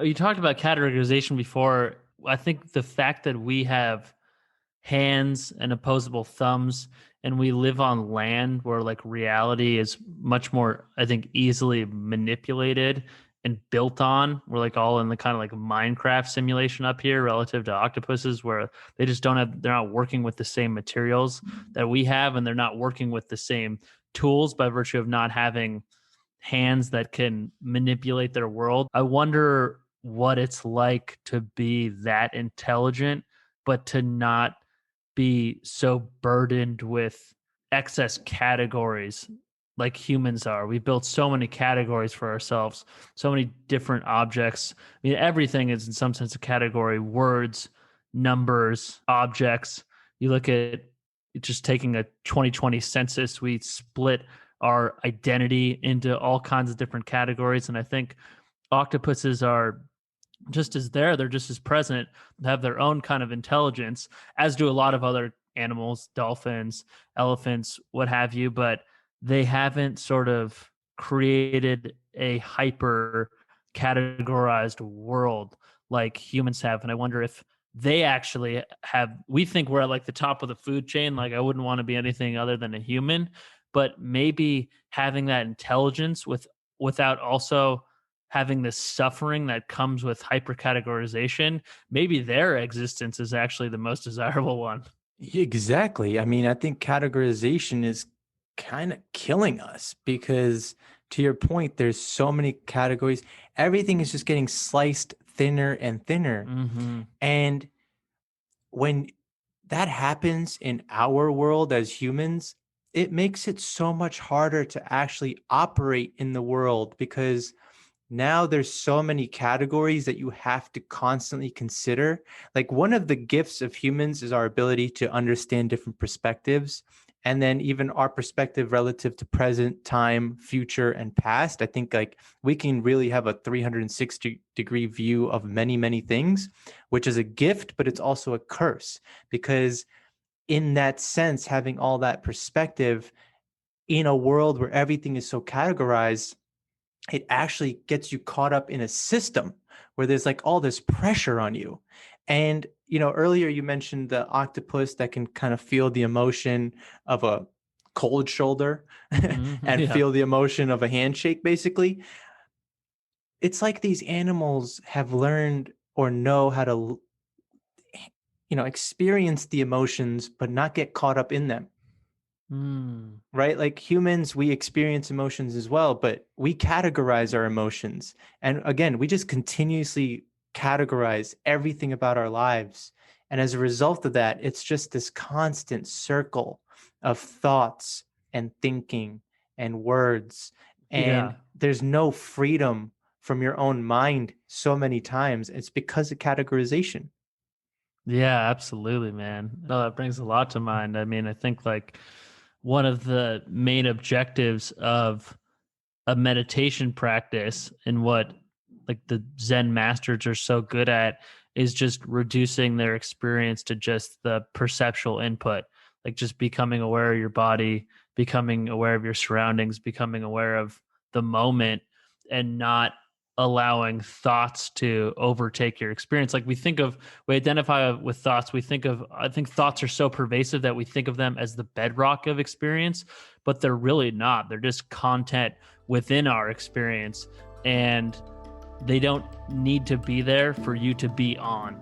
You talked about categorization before. I think the fact that we have hands and opposable thumbs and we live on land where like reality is much more, I think, easily manipulated and built on. We're like all in the kind of like Minecraft simulation up here relative to octopuses where they just don't have, they're not working with the same materials that we have, and they're not working with the same tools by virtue of not having hands that can manipulate their world. I wonder what it's like to be that intelligent, but to not be so burdened with excess categories like humans are. We built so many categories for ourselves, so many different objects. I mean, everything is in some sense a category: words, numbers, objects. You look at just taking a 2020 census, we split our identity into all kinds of different categories. And I think octopuses are just as they're just as present, have their own kind of intelligence, as do a lot of other animals, dolphins, elephants, what have you, but they haven't sort of created a hyper categorized world like humans have. And I wonder if they actually have, we think we're at like the top of the food chain, like I wouldn't want to be anything other than a human, but maybe having that intelligence without also having this suffering that comes with hypercategorization, maybe their existence is actually the most desirable one. Exactly. I mean, I think categorization is kind of killing us because, to your point, there's so many categories. Everything is just getting sliced thinner and thinner. Hmm. And when that happens in our world as humans, it makes it so much harder to actually operate in the world because now there's so many categories that you have to constantly consider. Like one of the gifts of humans is our ability to understand different perspectives, and then even our perspective relative to present, time, future, and past. I think like we can really have a 360-degree view of many things, which is a gift, but it's also a curse because in that sense, having all that perspective in a world where everything is so categorized, it actually gets you caught up in a system where there's like all this pressure on you. And, earlier you mentioned the octopus that can kind of feel the emotion of a cold shoulder Hmm. and Yeah. feel the emotion of a handshake, basically. It's like these animals have learned or know how to, experience the emotions, but not get caught up in them. Mm. Right? Like humans, we experience emotions as well, but we categorize our emotions. And again, we just continuously categorize everything about our lives. And as a result of that, it's just this constant circle of thoughts and thinking and words. And Yeah. there's no freedom from your own mind so many times. It's because of categorization. Yeah, absolutely, man. No, that brings a lot to mind. I mean, I think like one of the main objectives of a meditation practice and what like the Zen masters are so good at is just reducing their experience to just the perceptual input, like just becoming aware of your body, becoming aware of your surroundings, becoming aware of the moment, and not allowing thoughts to overtake your experience. Like we identify with thoughts, I think thoughts are so pervasive that we think of them as the bedrock of experience, but they're really not. They're just content within our experience, and they don't need to be there for you to be on.